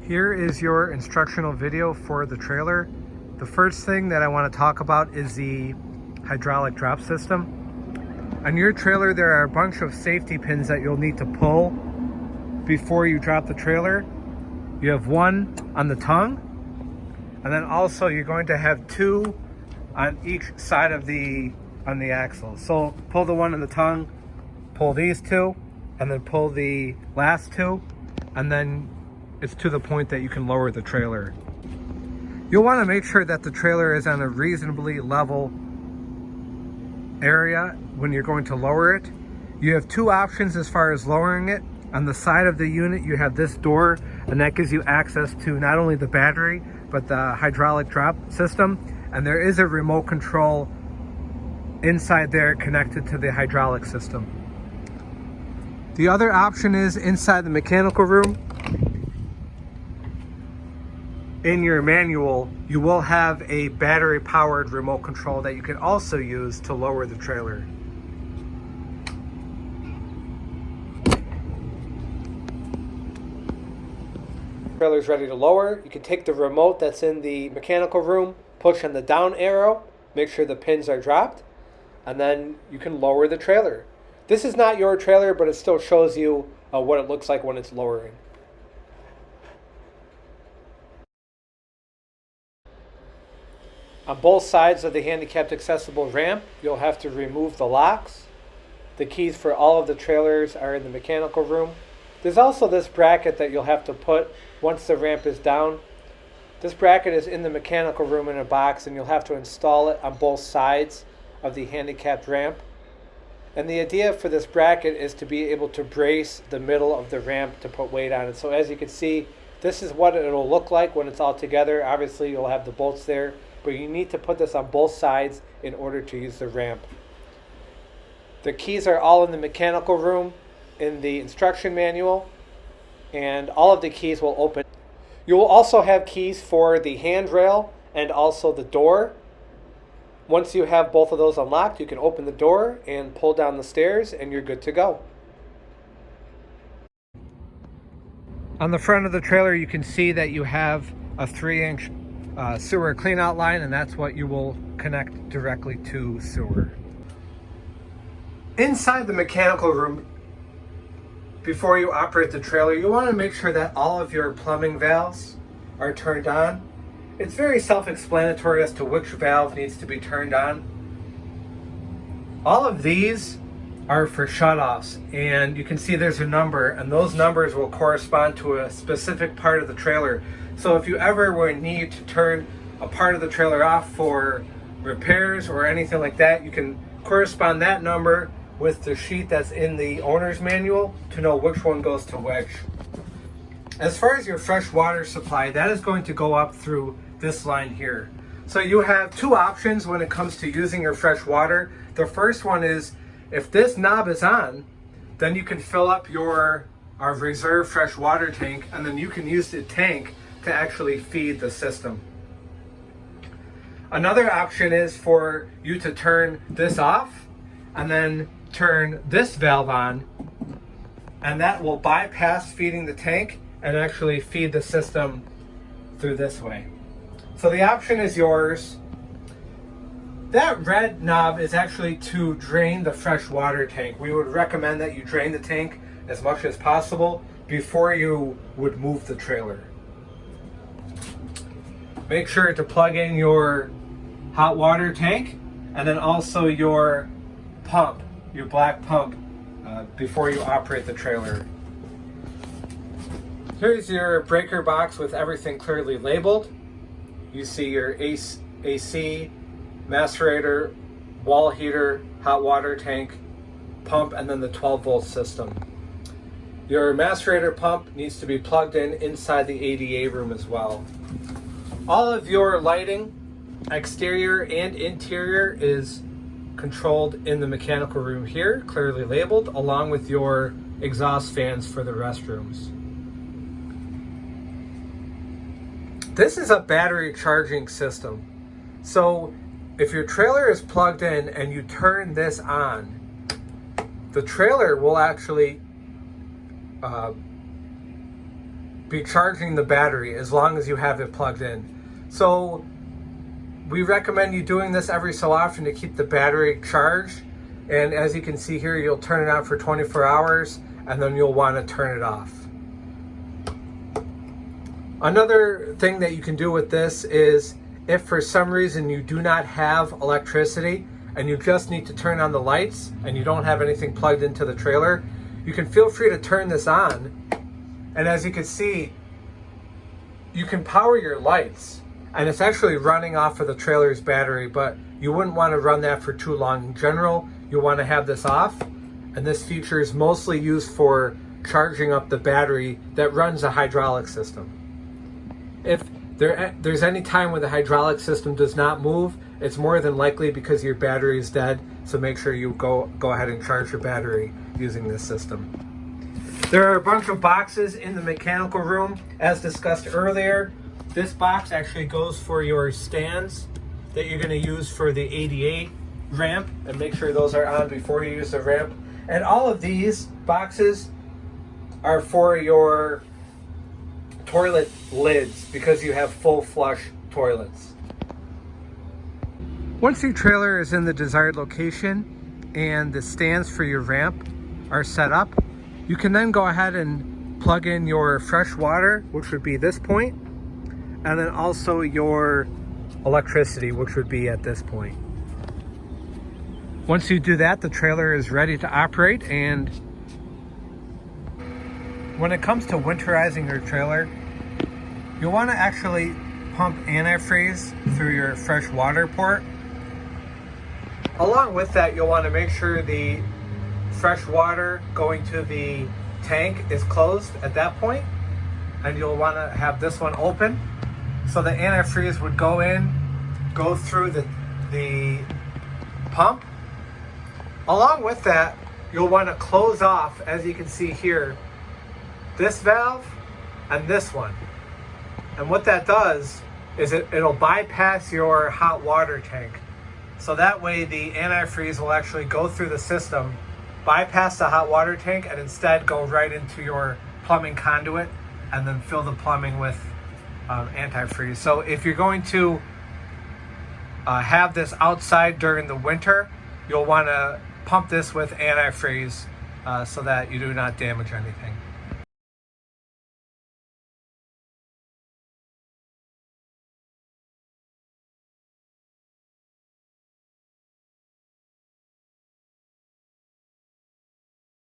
Here is your instructional video for the trailer. The first thing that I want to talk about is the hydraulic drop system. On your trailer, there are a bunch of safety pins that you'll need to pull before you drop the trailer. You have one on the tongue, and then also you're going to have two on each side of the axle. So pull the one on the tongue, pull these two, and then pull the last two, and then it's to the point that you can lower the trailer. You'll want to make sure that the trailer is on a reasonably level area when you're going to lower it. You have two options as far as lowering it. On the side of the unit, you have this door, and that gives you access to not only the battery, but the hydraulic drop system. And there is a remote control inside there connected to the hydraulic system. The other option is inside the mechanical room. In your manual, you will have a battery-powered remote control that you can also use to lower the trailer. Trailer is ready to lower. You can take the remote that's in the mechanical room, push on the down arrow, make sure the pins are dropped, and then you can lower the trailer. This is not your trailer, but it still shows you what it looks like when it's lowering. On both sides of the handicapped accessible ramp, you'll have to remove the locks. The keys for all of the trailers are in the mechanical room. There's also this bracket that you'll have to put once the ramp is down. This bracket is in the mechanical room in a box, and you'll have to install it on both sides of the handicapped ramp. And the idea for this bracket is to be able to brace the middle of the ramp to put weight on it. So as you can see, this is what it'll look like when it's all together. Obviously, you'll have the bolts there, but you need to put this on both sides in order to use the ramp. The keys are all in the mechanical room in the instruction manual, and all of the keys will open. You will also have keys for the handrail and also the door. Once you have both of those unlocked, you can open the door and pull down the stairs, and you're good to go. On the front of the trailer, you can see that you have a 3-inch sewer cleanout line, and that's what you will connect directly to sewer. Inside the mechanical room, before you operate the trailer, you want to make sure that all of your plumbing valves are turned on. It's very self-explanatory as to which valve needs to be turned on. All of these are for shutoffs, and you can see there's a number, and those numbers will correspond to a specific part of the trailer. So if you ever were in need to turn a part of the trailer off for repairs or anything like that, you can correspond that number with the sheet that's in the owner's manual to know which one goes to which. As far as your fresh water supply, that is going to go up through this line here. So you have two options when it comes to using your fresh water. The first one is, if this knob is on, then you can fill up your reserve fresh water tank, and then you can use the tank to actually feed the system. Another option is for you to turn this off and then turn this valve on, and that will bypass feeding the tank and actually feed the system through this way. So the option is yours. That red knob is actually to drain the fresh water tank. We would recommend that you drain the tank as much as possible before you would move the trailer. Make sure to plug in your hot water tank and then also your pump, your black pump, before you operate the trailer. Here's your breaker box with everything clearly labeled. You see your AC, macerator, wall heater, hot water tank, pump, and then the 12-volt system. Your macerator pump needs to be plugged in inside the ADA room as well. All of your lighting, exterior and interior, is controlled in the mechanical room here, clearly labeled, along with your exhaust fans for the restrooms. This is a battery charging system. So if your trailer is plugged in and you turn this on, the trailer will actually be charging the battery as long as you have it plugged in. So we recommend you doing this every so often to keep the battery charged. And as you can see here, you'll turn it on for 24 hours and then you'll want to turn it off. Another thing that you can do with this is if for some reason you do not have electricity and you just need to turn on the lights and you don't have anything plugged into the trailer, you can feel free to turn this on. And as you can see, you can power your lights and it's actually running off of the trailer's battery, but you wouldn't want to run that for too long. In general, you want to have this off, and this feature is mostly used for charging up the battery that runs a hydraulic system. If there's any time when the hydraulic system does not move, it's more than likely because your battery is dead, so make sure you go ahead and charge your battery using this system. There are a bunch of boxes in the mechanical room. As discussed earlier, this box actually goes for your stands that you're going to use for the ADA ramp, and make sure those are on before you use the ramp. And all of these boxes are for your toilet lids because you have full flush toilets. Once your trailer is in the desired location and the stands for your ramp are set up, you can then go ahead and plug in your fresh water, which would be this point, and then also your electricity, which would be at this point. Once you do that, the trailer is ready to operate. And when it comes to winterizing your trailer, you'll want to actually pump antifreeze through your fresh water port. Along with that, you'll want to make sure the fresh water going to the tank is closed at that point, and you'll want to have this one open so the antifreeze would go through the pump. Along with that, you'll want to close off, as you can see here, this valve and this one. And what that does is it'll bypass your hot water tank. So that way the antifreeze will actually go through the system, bypass the hot water tank, and instead go right into your plumbing conduit and then fill the plumbing with antifreeze. So if you're going to have this outside during the winter, you'll want to pump this with antifreeze so that you do not damage anything.